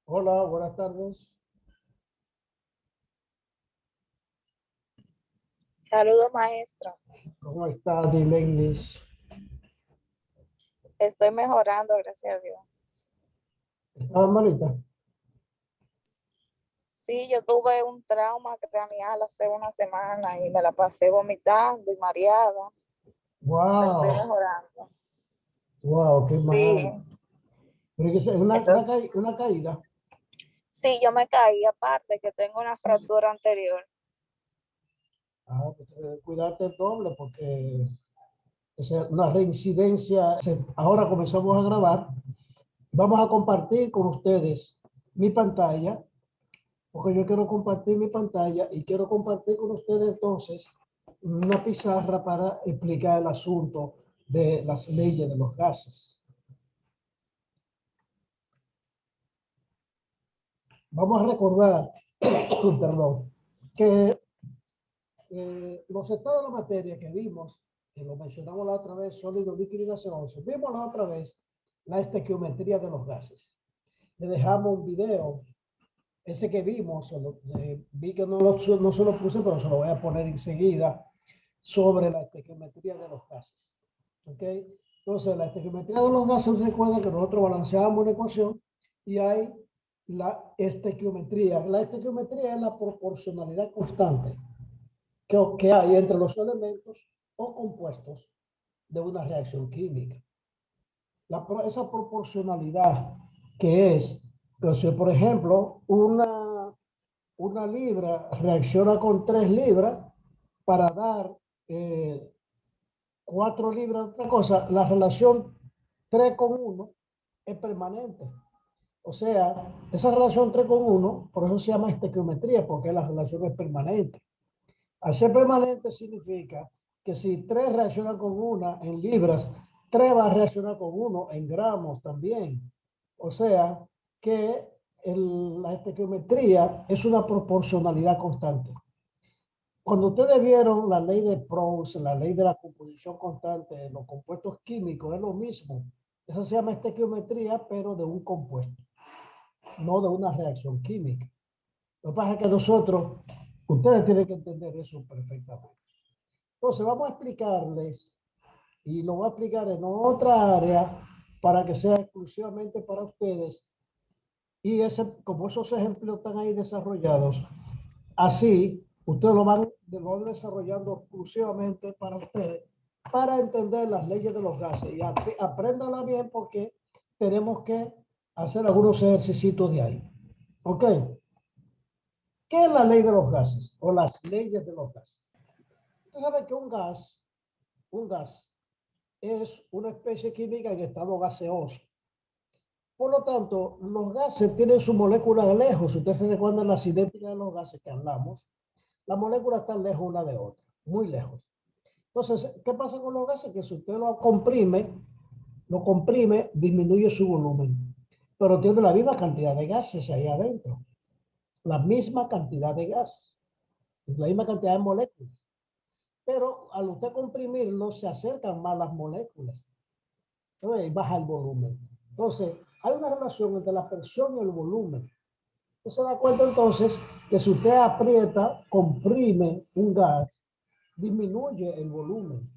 Hola, buenas tardes. Saludos, maestro. ¿Cómo está, Dilenis? Estoy mejorando, gracias a Dios. ¿Está malita? Sí, yo tuve un trauma craneal hace una semana y me la pasé vomitando y mareada, pero estoy Wow, mejorando. wow, qué Sí, mal. Pero es que es entonces, una caída. sí, yo me caí, aparte que tengo una fractura anterior. Pues, cuidarte el doble porque es una reincidencia. Ahora comenzamos a grabar. Vamos a compartir con ustedes mi pantalla, porque yo quiero compartir mi pantalla y quiero compartir con ustedes entonces una pizarra para explicar el asunto de las leyes de los gases. Vamos a recordar, perdón, que los estados de la materia que vimos, que lo mencionamos la otra vez, sólido, líquido y gaseoso, vimos la otra vez la estequiometría de los gases. Le dejamos un video, ese que vimos, vi que no se lo puse, pero se lo voy a poner enseguida, sobre la estequiometría de los gases. ¿Ok? Entonces, la estequiometría de los gases, recuerda que nosotros balanceamos una ecuación y hay la estequiometría. La estequiometría es la proporcionalidad constante que hay entre los elementos o compuestos de una reacción química. Esa proporcionalidad que es, que si por ejemplo una libra reacciona con 3 libras para dar eh, 4 libras de otra cosa, la relación 3 con 1 es permanente. O sea, esa relación 3 con 1, por eso se llama estequiometría, porque la relación es permanente. Al ser permanente significa que si 3 reaccionan con 1 en libras, 3 va a reaccionar con 1 en gramos también. O sea, que la estequiometría es una proporcionalidad constante. Cuando ustedes vieron la ley de Proust, la ley de la composición constante de los compuestos químicos, es lo mismo. Eso se llama estequiometría, pero de un compuesto, no de una reacción química. Lo que pasa es que nosotros, ustedes tienen que entender eso perfectamente. Entonces, vamos a explicarles, y lo voy a explicar en otra área para que sea exclusivamente para ustedes. Y como esos ejemplos están ahí desarrollados, así ustedes lo van desarrollando exclusivamente para ustedes, para entender las leyes de los gases. Y apréndanla bien porque tenemos que hacer algunos ejercicios de ahí. ¿Ok? ¿Qué es la ley de los gases o las leyes de los gases? Usted sabe que un gas es una especie química en estado gaseoso. Por lo tanto, los gases tienen su molécula de lejos. Si ustedes se recuerdan la cinética de los gases que hablamos, las moléculas están lejos una de otra, muy lejos. Entonces, ¿qué pasa con los gases? Que si usted lo comprime, disminuye su volumen, pero tiene la misma cantidad de gases ahí adentro, la misma cantidad de gas, la misma cantidad de moléculas. Pero al usted comprimirlo, se acercan más las moléculas. Entonces, baja el volumen. Entonces, hay una relación entre la presión y el volumen. Usted se da cuenta entonces que si usted aprieta, comprime un gas, disminuye el volumen.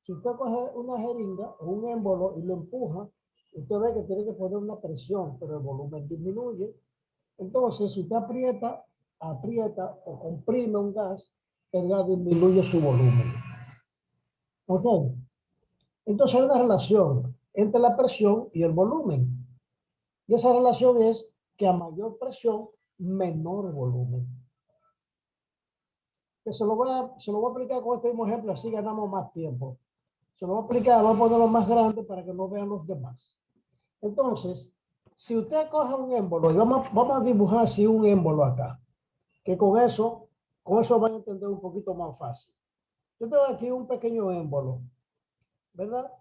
Si usted coge una jeringa o un émbolo y lo empuja, usted ve que tiene que poner una presión, pero el volumen disminuye. Entonces, si usted aprieta o comprime un gas, el gas disminuye su volumen. ¿Ok? Entonces hay una relación entre la presión y el volumen. Y esa relación es que a mayor presión, menor volumen. Que se lo voy a aplicar con este mismo ejemplo, así ganamos más tiempo. Se lo voy a aplicar, voy a ponerlo más grande para que no vean los demás. Entonces, si usted coge un émbolo, y vamos a dibujar así un émbolo acá, que con eso van a entender un poquito más fácil. Yo tengo aquí un pequeño émbolo, ¿verdad?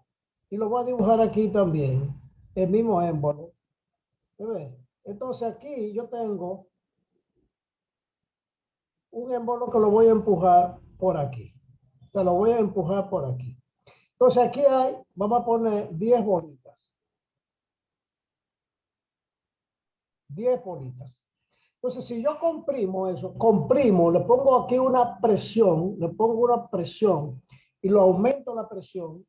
Y lo voy a dibujar aquí también, el mismo émbolo. ¿Ve? Entonces aquí yo tengo un émbolo que lo voy a empujar por aquí. Se lo voy a empujar por aquí. Entonces aquí vamos a poner 10 bolitas. 10 bolitas. Entonces, si yo comprimo eso, le pongo aquí una presión, le pongo una presión y lo aumento la presión,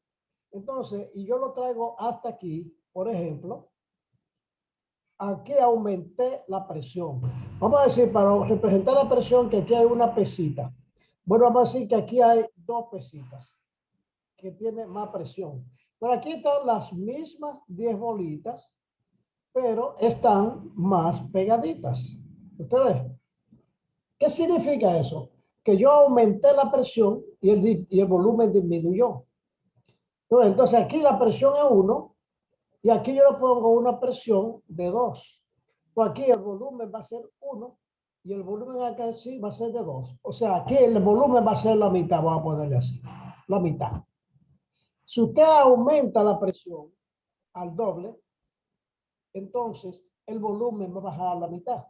entonces, y yo lo traigo hasta aquí, por ejemplo, aquí aumenté la presión. Vamos a decir, para representar la presión, que aquí hay una pesita. Bueno, vamos a decir que aquí hay 2 pesitas que tiene más presión. Pero aquí están las mismas 10 bolitas, pero están más pegaditas. ¿Usted ve? ¿Qué significa eso? Que yo aumenté la presión y el volumen disminuyó. Entonces aquí la presión es 1 y aquí yo le pongo una presión de 2. Pues aquí el volumen va a ser 1 y el volumen acá sí va a ser de 2. O sea, aquí el volumen va a ser la mitad, vamos a ponerle así, la mitad. Si usted aumenta la presión al doble, entonces el volumen va a bajar a la mitad.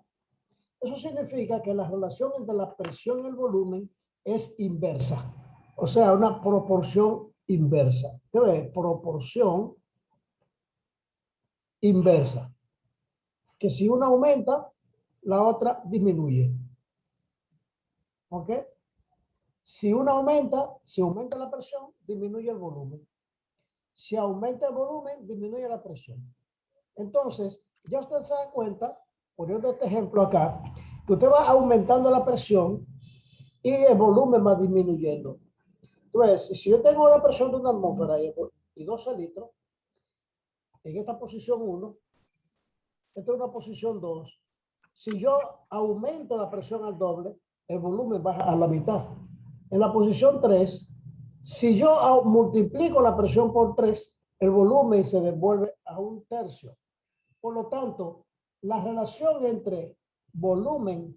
Eso significa que la relación entre la presión y el volumen es inversa. O sea, una proporción inversa. ¿Qué ve? Proporción inversa. Que si una aumenta, la otra disminuye. ¿Ok? Si una aumenta, si aumenta la presión, disminuye el volumen. Si aumenta el volumen, disminuye la presión. Entonces, ya usted se da cuenta, poniendo este ejemplo acá, que usted va aumentando la presión y el volumen va disminuyendo. Entonces, si yo tengo la presión de una atmósfera y 12 litros, en esta posición 1, esta es una posición 2. Si yo aumento la presión al doble, el volumen baja a la mitad. En la posición 3, si yo multiplico la presión por 3, el volumen se devuelve a 1/3. Por lo tanto, la relación entre volumen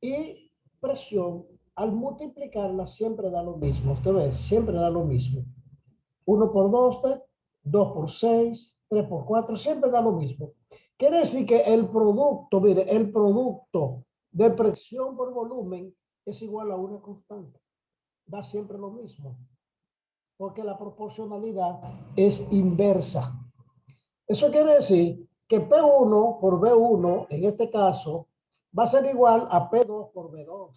y presión, al multiplicarla, siempre da lo mismo. Usted ve, siempre da lo mismo. 1 por 2, 2 por 6, 3 por 4, siempre da lo mismo. Quiere decir que el producto, mire, el producto de presión por volumen es igual a una constante. Da siempre lo mismo. Porque la proporcionalidad es inversa. Eso quiere decir que P1 por B1, en este caso, va a ser igual a P2 por B2.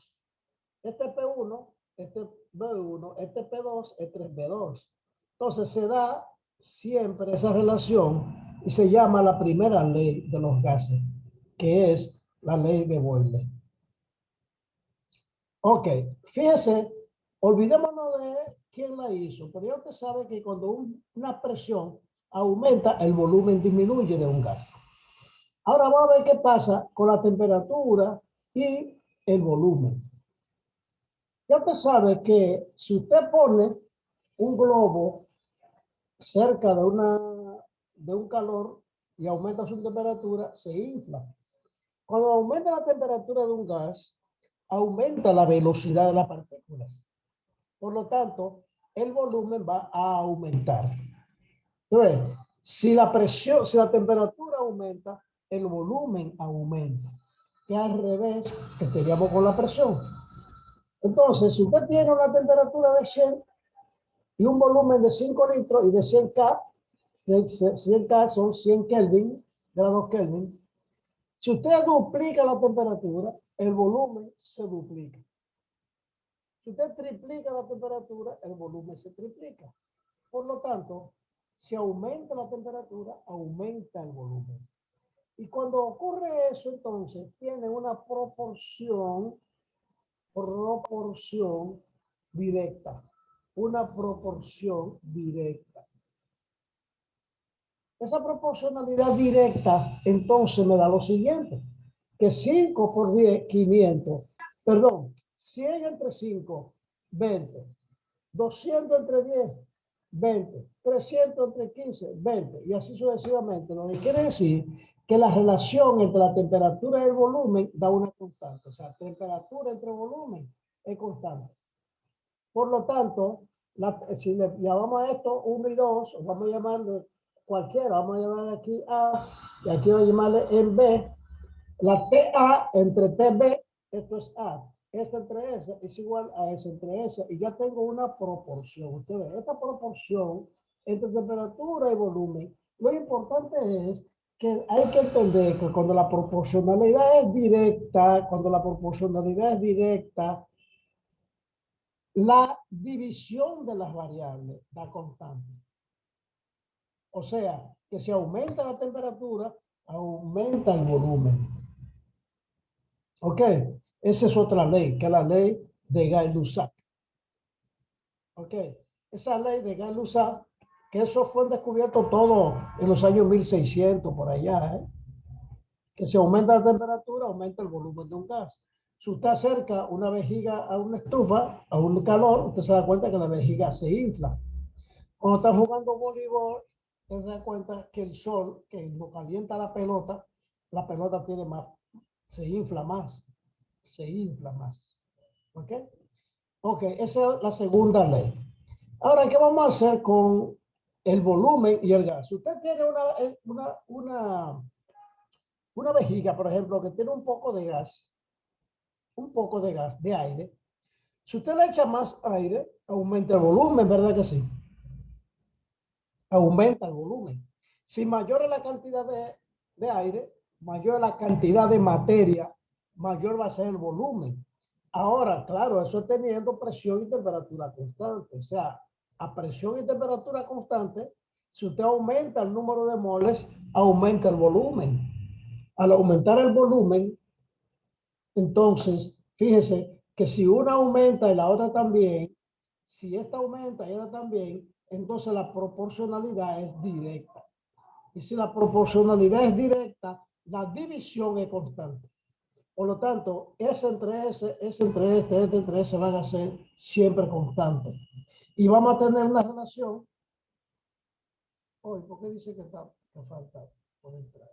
Este P1, este B1, este P2, este es B2. Entonces se da siempre esa relación y se llama la primera ley de los gases, que es la ley de Boyle. Ok, fíjese, olvidémonos de quién la hizo, pero ya usted sabe que cuando una presión aumenta, el volumen disminuye de un gas. Ahora vamos a ver qué pasa con la temperatura y el volumen. Ya usted sabe que si usted pone un globo cerca de un calor y aumenta su temperatura, se infla. Cuando aumenta la temperatura de un gas, aumenta la velocidad de las partículas. Por lo tanto, el volumen va a aumentar. Entonces, si la temperatura aumenta, el volumen aumenta. Que al revés que teníamos con la presión. Entonces, si usted tiene una temperatura de 100 y un volumen de 5 litros y de 100 K, 100K son 100 Kelvin, grados Kelvin. Si usted duplica la temperatura, el volumen se duplica. Si usted triplica la temperatura, el volumen se triplica. Por lo tanto, si aumenta la temperatura, aumenta el volumen. Y cuando ocurre eso, entonces, tiene una proporción directa. Una proporción directa. Esa proporcionalidad directa, entonces, me da lo siguiente. Que 5 por 10, 500. Perdón, 100 entre 5, 20. 200 entre 10, 20. 300 entre 15, 20. Y así sucesivamente. Lo que quiere decir que la relación entre la temperatura y el volumen da una constante. O sea, temperatura entre volumen es constante. Por lo tanto, si le llamamos a esto 1 y 2, vamos a llamarle cualquiera, vamos a llamar aquí A, y aquí vamos a llamarle en B. La TA entre TB, esto es A. Esta entre S es igual a S entre S. Y ya tengo una proporción. Usted ve, esta proporción entre temperatura y volumen, lo importante es que hay que entender que cuando la proporcionalidad es directa, la división de las variables da constante. O sea, que si aumenta la temperatura, aumenta el volumen. ¿Ok? Esa es otra ley, que es la ley de Gay-Lussac. ¿Ok? Esa ley de Gay-Lussac, que eso fue descubierto todo en los años 1600 por allá, ¿eh? Que si aumenta la temperatura, aumenta el volumen de un gas. Si usted acerca una vejiga a una estufa, a un calor, usted se da cuenta que la vejiga se infla. Cuando está jugando voleibol, usted se da cuenta que el sol, que no calienta la pelota tiene más, se infla más. ¿Ok? Ok, esa es la segunda ley. Ahora, ¿qué vamos a hacer con el volumen y el gas? Si usted tiene una vejiga, por ejemplo, que tiene un poco de gas, de aire. Si usted le echa más aire, aumenta el volumen, ¿verdad que sí? Aumenta el volumen. Si mayor es la cantidad de aire, mayor es la cantidad de materia, mayor va a ser el volumen. Ahora, claro, eso es teniendo presión y temperatura constante. O sea, a presión y temperatura constante, si usted aumenta el número de moles, aumenta el volumen. Al aumentar el volumen, entonces, fíjese que si una aumenta y la otra también, si esta aumenta y esta también, entonces la proporcionalidad es directa. Y si la proporcionalidad es directa, la división es constante. Por lo tanto, S entre S, S entre este entre S van a ser siempre constantes. Y vamos a tener una relación. Hoy, ¿por qué dice que falta por entrar?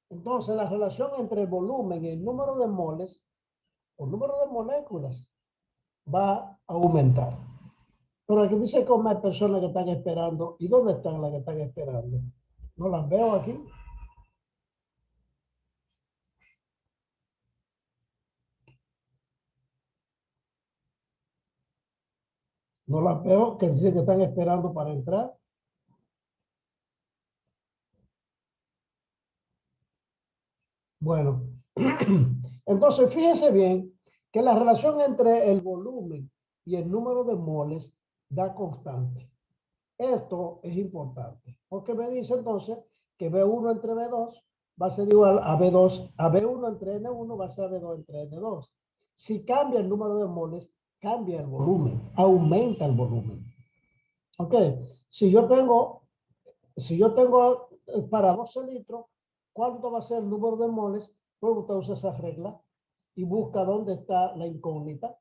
Entonces, la relación entre el volumen y el número de moles o número de moléculas va a aumentar. Pero aquí dice que hay personas que están esperando. ¿Y dónde están las que están esperando? No las veo aquí. No las veo, que dicen que están esperando para entrar. Bueno, entonces fíjese bien que la relación entre el volumen y el número de moles da constante. Esto es importante, porque me dice entonces que B1 entre B2 va a ser igual a B2, a B1 entre N1 va a ser a B2 entre N2. Si cambia el número de moles, cambia el volumen, aumenta el volumen. Ok, si yo tengo para 12 litros, ¿cuánto va a ser el número de moles? Pues usted usa esa regla y busca dónde está la incógnita.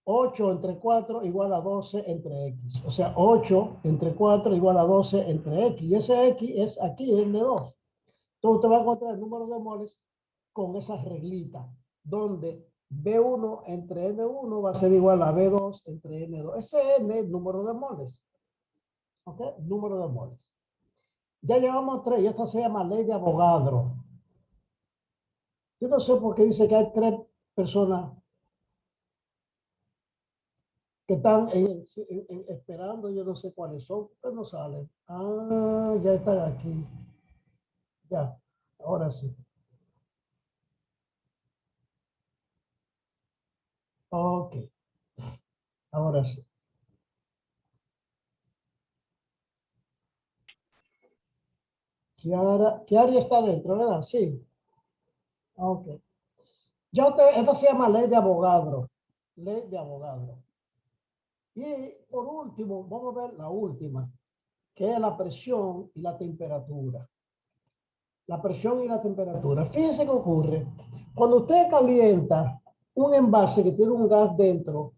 8 entre 4 igual a 12 entre X. O sea, 8 entre 4 igual a 12 entre X. Y ese X es aquí, N2. Entonces usted va a encontrar el número de moles con esa reglita, donde B1 entre N1 va a ser igual a B2 entre N2. Ese N es el número de moles. ¿Ok? Número de moles. Ya llevamos 3 y esta se llama ley de Avogadro. Yo no sé por qué dice que hay 3 personas que están esperando, yo no sé cuáles son, pero no salen. Ah, ya están aquí. Ya, ahora sí. Ok, ahora sí. Kiara está dentro, ¿verdad? Sí. Ok. Esta se llama ley de Avogadro. Ley de Avogadro. Y por último, vamos a ver la última, que es la presión y la temperatura. La presión y la temperatura. Fíjense qué ocurre. Cuando usted calienta un envase que tiene un gas dentro,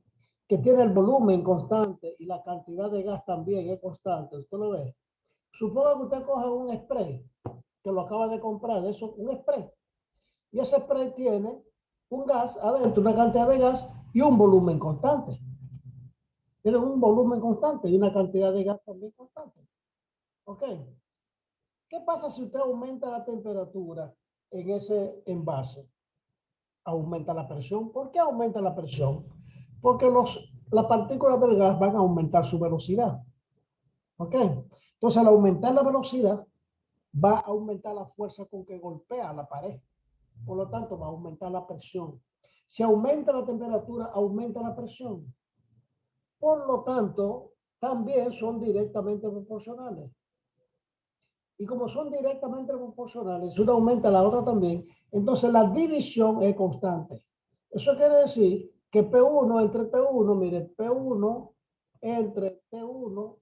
que tiene el volumen constante y la cantidad de gas también es constante, ¿usted lo ve? Suponga que usted coge un spray, que lo acaba de comprar, de eso, un spray. Y ese spray tiene un gas adentro, una cantidad de gas y un volumen constante. Tiene un volumen constante y una cantidad de gas también constante. ¿Ok? ¿Qué pasa si usted aumenta la temperatura en ese envase? Aumenta la presión. ¿Por qué aumenta la presión? Porque las partículas del gas van a aumentar su velocidad. ¿Ok? Entonces, al aumentar la velocidad, va a aumentar la fuerza con que golpea la pared. Por lo tanto, va a aumentar la presión. Si aumenta la temperatura, aumenta la presión. Por lo tanto, también son directamente proporcionales. Y como son directamente proporcionales, una aumenta la otra también, entonces la división es constante. Eso quiere decir que P1 entre T1, mire, P1 entre T1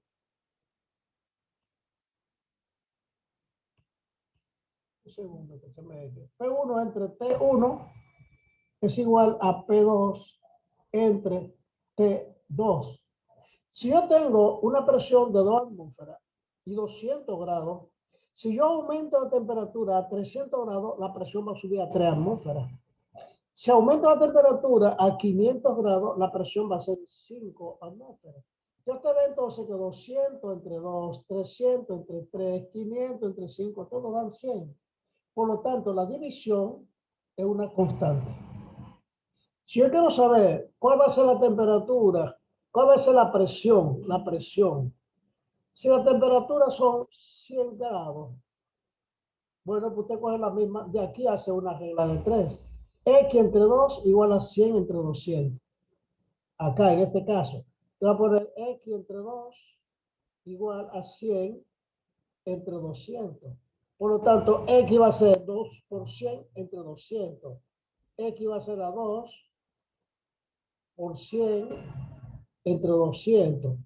un segundo que se me P1 entre T1 es igual a P2 entre T2. Si yo tengo una presión de 2 atmósferas y 200 grados, si yo aumento la temperatura a 300 grados, la presión va a subir a 3 atmósferas. Si aumento la temperatura a 500 grados, la presión va a ser 5 atmósferas. Yo te veo entonces que 200 entre 2, 300 entre 3, 500 entre 5, todos dan 100. Por lo tanto, la división es una constante. Si yo quiero saber cuál va a ser la temperatura, cuál va a ser la presión, si la temperatura son 100 grados, bueno, pues usted coge la misma, de aquí hace una regla de 3. X entre 2 igual a 100 entre 200. Acá, en este caso, te va a poner X entre 2 igual a 100 entre 200. Por lo tanto, X va a ser 2 por 100 entre 200. X va a ser a 2 por 100 entre 200.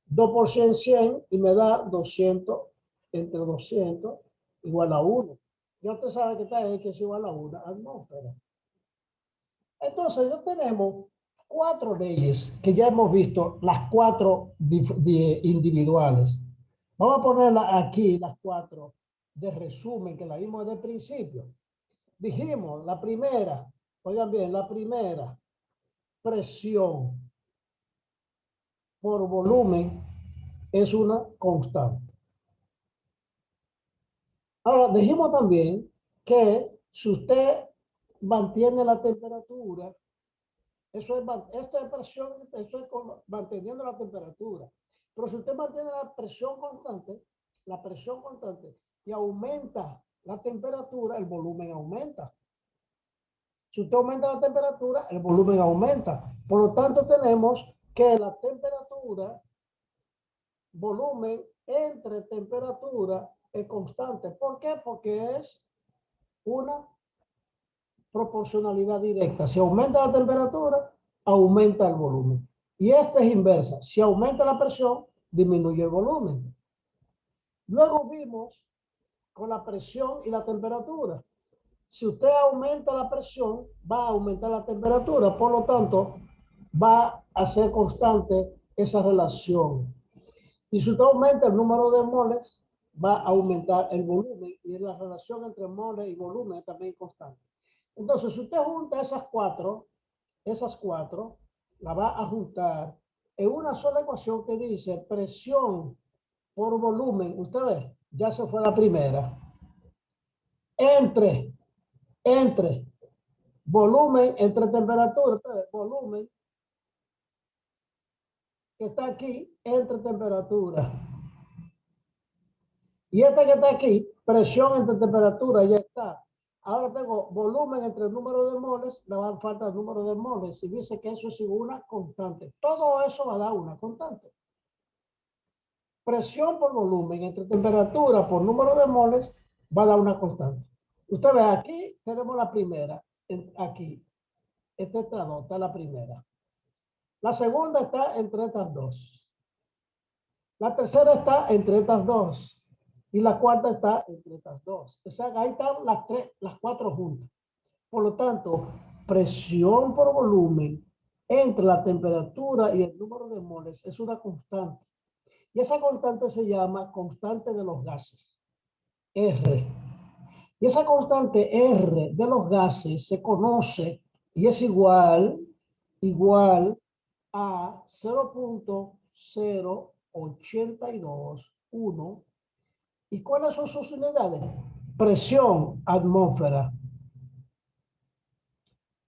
2 por 100, 100 y me da 200 entre 200 igual a 1. Ya usted sabe que está X es igual a 1 atmósfera. Entonces, ya tenemos 4 leyes que ya hemos visto, las 4 individuales. Vamos a ponerlas aquí, las 4 de resumen que la vimos desde el principio. Dijimos, la primera, oigan bien, la primera, presión por volumen es una constante. Ahora, dijimos también que si usted mantiene la temperatura, esto es presión, esto es manteniendo la temperatura. Pero si usted mantiene la presión constante y aumenta la temperatura, el volumen aumenta. Si usted aumenta la temperatura, el volumen aumenta. Por lo tanto, tenemos que la temperatura, volumen entre temperatura es constante. ¿Por qué? Porque es una proporcionalidad directa. Si aumenta la temperatura, aumenta el volumen. Y esta es inversa. Si aumenta la presión, disminuye el volumen. Luego vimos con la presión y la temperatura. Si usted aumenta la presión, va a aumentar la temperatura. Por lo tanto, va a ser constante esa relación. Y si usted aumenta el número de moles, va a aumentar el volumen. Y la relación entre moles y volumen es también constante. Entonces, si usted junta esas cuatro, la va a juntar en una sola ecuación que dice presión por volumen. Usted ve, ya se fue la primera. Entre volumen, entre temperatura, usted ve, volumen que está aquí, entre temperatura. Y esta que está aquí, presión entre temperatura, ya está. Ahora tengo volumen entre el número de moles, le va a falta el número de moles. Y dice que eso es una constante. Todo eso va a dar una constante. Presión por volumen entre temperatura por número de moles va a dar una constante. Usted ve aquí, tenemos la primera. Aquí, esta dos, está la primera. La segunda está entre estas dos. La tercera está entre estas dos. Y la cuarta está entre estas dos. O sea, ahí están las cuatro juntas. Por lo tanto, presión por volumen entre la temperatura y el número de moles es una constante. Y esa constante se llama constante de los gases, R. Y esa constante R de los gases se conoce y es igual a 0.0821. ¿Y cuáles son sus unidades? Presión atmósfera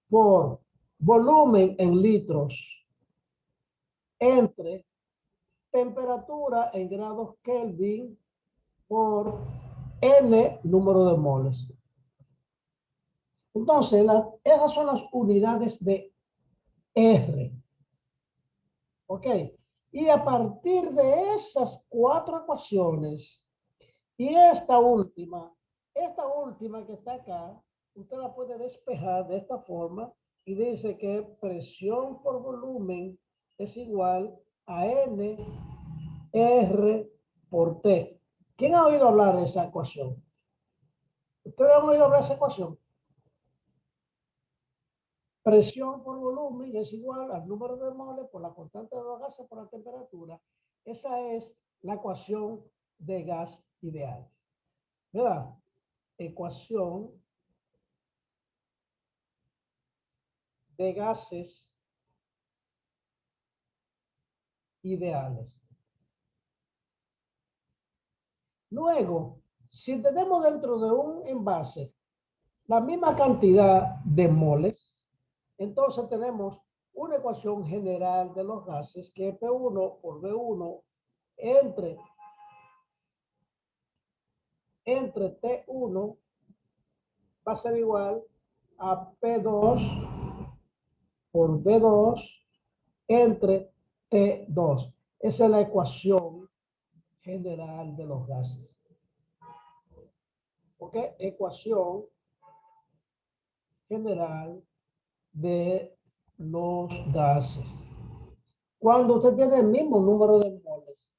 por volumen en litros entre temperatura en grados Kelvin por N número de moles. Entonces, esas son las unidades de R. ¿Ok? Y a partir de esas 4 ecuaciones y esta última que está acá, usted la puede despejar de esta forma y dice que presión por volumen es igual a N R por T. ¿Quién ha oído hablar de esa ecuación? ¿Ustedes han oído hablar de esa ecuación? Presión por volumen es igual al número de moles por la constante de los gases por la temperatura. Esa es la ecuación de gas ideal. ¿Verdad? Ecuación de gases ideales. Luego, si tenemos dentro de un envase la misma cantidad de moles, entonces tenemos una ecuación general de los gases que es P1 por V1 entre T1 va a ser igual a P2 por V2 entre T2. Esa es la ecuación general de los gases. ¿Ok? Ecuación general de los gases. Cuando usted tiene el mismo número de moles,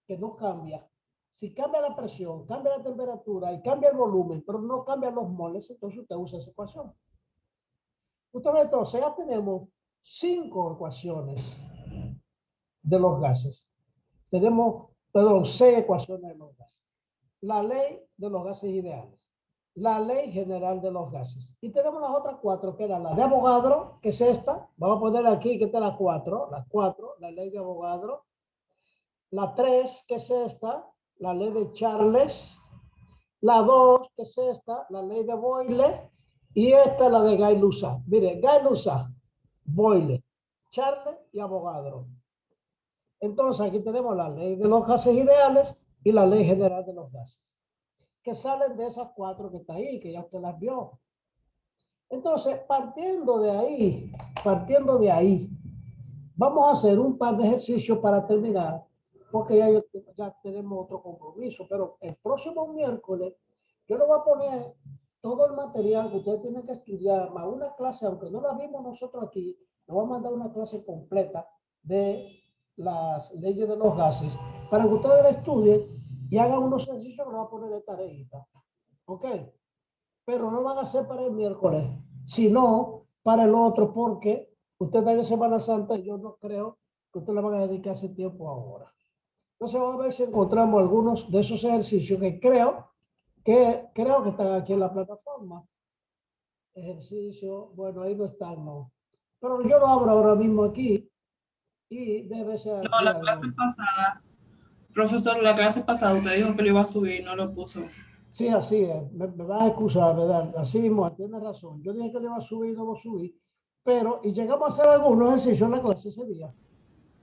que no cambia, si cambia la presión, cambia la temperatura y cambia el volumen, pero no cambian los moles, entonces usted usa esa ecuación. Usted ve, entonces ya tenemos 5 ecuaciones de los gases. Tenemos, perdón, 6 ecuaciones de los gases. La ley de los gases ideales, la ley general de los gases. Y tenemos las otras 4, que era la de Avogadro, que es esta. Vamos a poner aquí que está la 4, la ley de Avogadro. La 3, que es esta, la ley de Charles. La 2, que es esta, la ley de Boyle. Y esta es la de Gay-Lussac. Mire, Gay-Lussac, Boyle, Charles y Avogadro. Entonces aquí tenemos la ley de los gases ideales y la ley general de los gases, que salen de esas 4 que está ahí, que ya usted las vio. Entonces, partiendo de ahí, vamos a hacer un par de ejercicios para terminar, porque ya tenemos otro compromiso, pero el próximo miércoles yo le voy a poner todo el material que usted tiene que estudiar, más una clase, aunque no la vimos nosotros aquí, le voy a mandar una clase completa de las leyes de los gases, para que ustedes la estudien y hagan unos ejercicios que le voy a poner de tareita. ¿Ok? Pero no van a ser para el miércoles, sino para el otro, porque usted está en Semana Santa y yo no creo que usted le van a dedicar ese tiempo ahora. Entonces vamos a ver si encontramos algunos de esos ejercicios que creo que están aquí en la plataforma. Ejercicio, bueno, ahí no están, no. Pero yo lo abro ahora mismo aquí y debe ser No, aquí la clase algo. pasada, profesor, la clase pasada usted dijo que lo iba a subir y no lo puso. Sí, así es. Me vas a excusar, ¿verdad? Así mismo, tiene razón. Yo dije que le iba a subir y no lo subí. Pero, y llegamos a hacer algunos ejercicios en la clase ese día.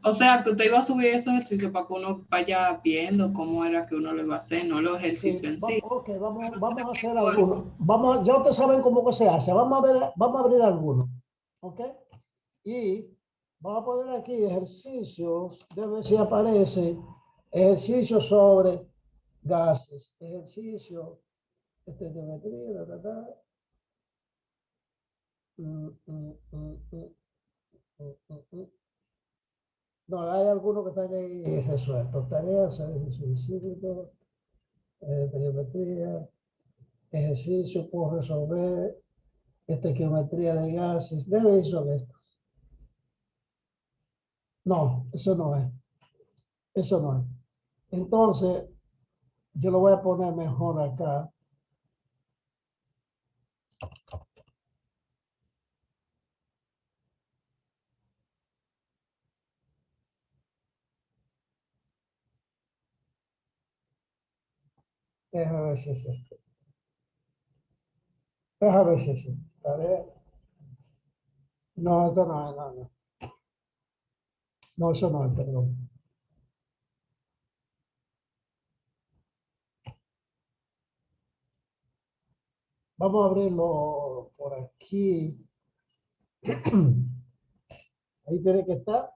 O sea, que usted iba a subir esos ejercicios para que uno vaya viendo cómo era que uno lo iba a hacer, no los ejercicios Sí, en sí. ok, vamos a hacer algunos. Ya ustedes saben cómo que se hace. Vamos a abrir algunos. ¿Ok? Y vamos a poner aquí ejercicios. Debe ver si aparece. Ejercicios sobre gases. Ejercicio. Geometría, Mm, mm, mm, mm, No, hay algunos que están ahí resueltos. Tareas, ejercicio, de geometría, ejercicio por resolver, geometría de gases. Debe ir sobre estos. No, eso no es. Eso no es. Entonces, yo lo voy a poner mejor acá. Déjame ver si es esto. Déjame ver si es esto. Tarea. No, esto no es, no, no. No, eso no es, perdón. Vamos a abrirlo por aquí. Ahí tiene que estar.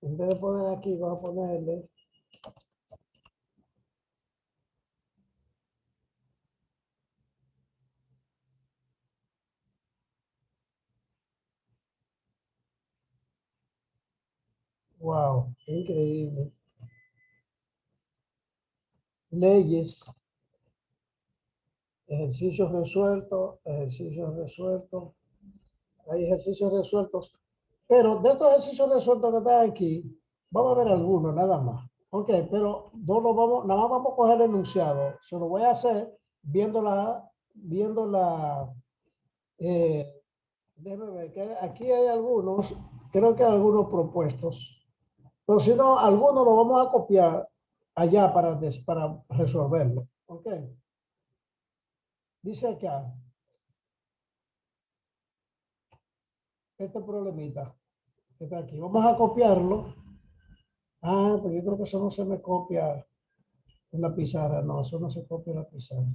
En vez de poner aquí, vamos a ponerle. Wow, qué increíble. Leyes, ejercicios resueltos, ejercicios resueltos. Hay ejercicios resueltos. Pero de estos ejercicios resueltos que están aquí, vamos a ver algunos, nada más. Ok, pero no lo vamos, nada más vamos a coger el enunciado. Se lo voy a hacer viendo la, déjeme ver, que aquí hay algunos, creo que hay algunos propuestos. Pero si no, algunos lo vamos a copiar allá para resolverlo. Ok. Dice acá, este problemita que está aquí. Vamos a copiarlo. Ah, pues yo creo que eso no se me copia en la pizarra. No, eso no se copia en la pizarra.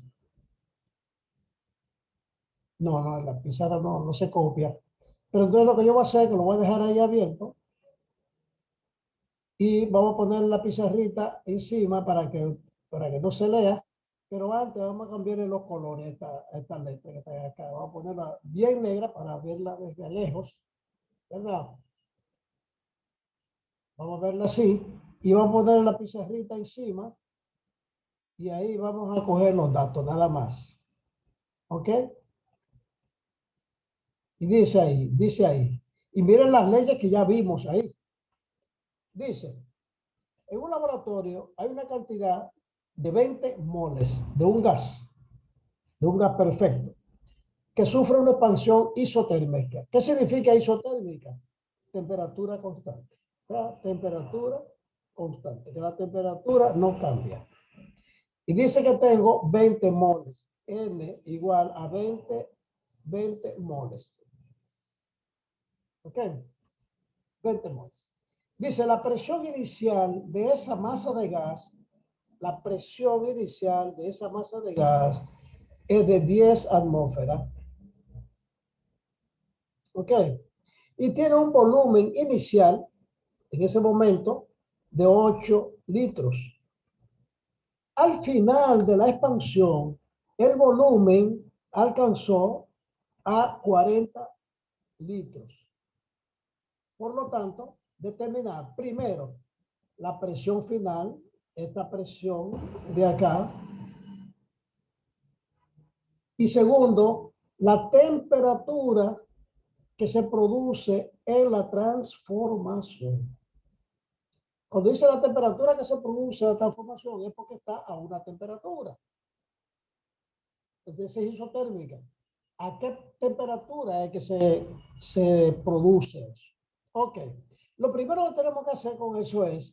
No, no, en la pizarra no, no se copia. Pero entonces lo que yo voy a hacer es que lo voy a dejar ahí abierto y vamos a poner la pizarrita encima para que no se lea. Pero antes vamos a cambiarle los colores a esta letra que está acá. Vamos a ponerla bien negra para verla desde lejos, ¿verdad? Vamos a verla así y vamos a poner la pizarrita encima y ahí vamos a coger los datos, nada más. ¿Ok? Y dice ahí. Y miren las leyes que ya vimos ahí. Dice, en un laboratorio hay una cantidad de 20 moles de un gas perfecto, que sufre una expansión isotérmica. ¿Qué significa isotérmica? Temperatura constante. ¿Verdad? Temperatura constante, que la temperatura no cambia. Y dice que tengo 20 moles. N igual a 20 moles. ¿Ok? 20 moles. Dice, la presión inicial de esa masa de gas, la presión inicial de esa masa de gas es de 10 atmósferas. ¿Ok? Y tiene un volumen inicial, en ese momento, de 8 litros. Al final de la expansión, el volumen alcanzó a 40 litros. Por lo tanto, determinar primero la presión final, esta presión de acá, y segundo, la temperatura que se produce en la transformación. Cuando dice la temperatura que se produce en la transformación es porque está a una temperatura. Entonces es isotérmica. ¿A qué temperatura es que se produce eso? Ok. Lo primero que tenemos que hacer con eso es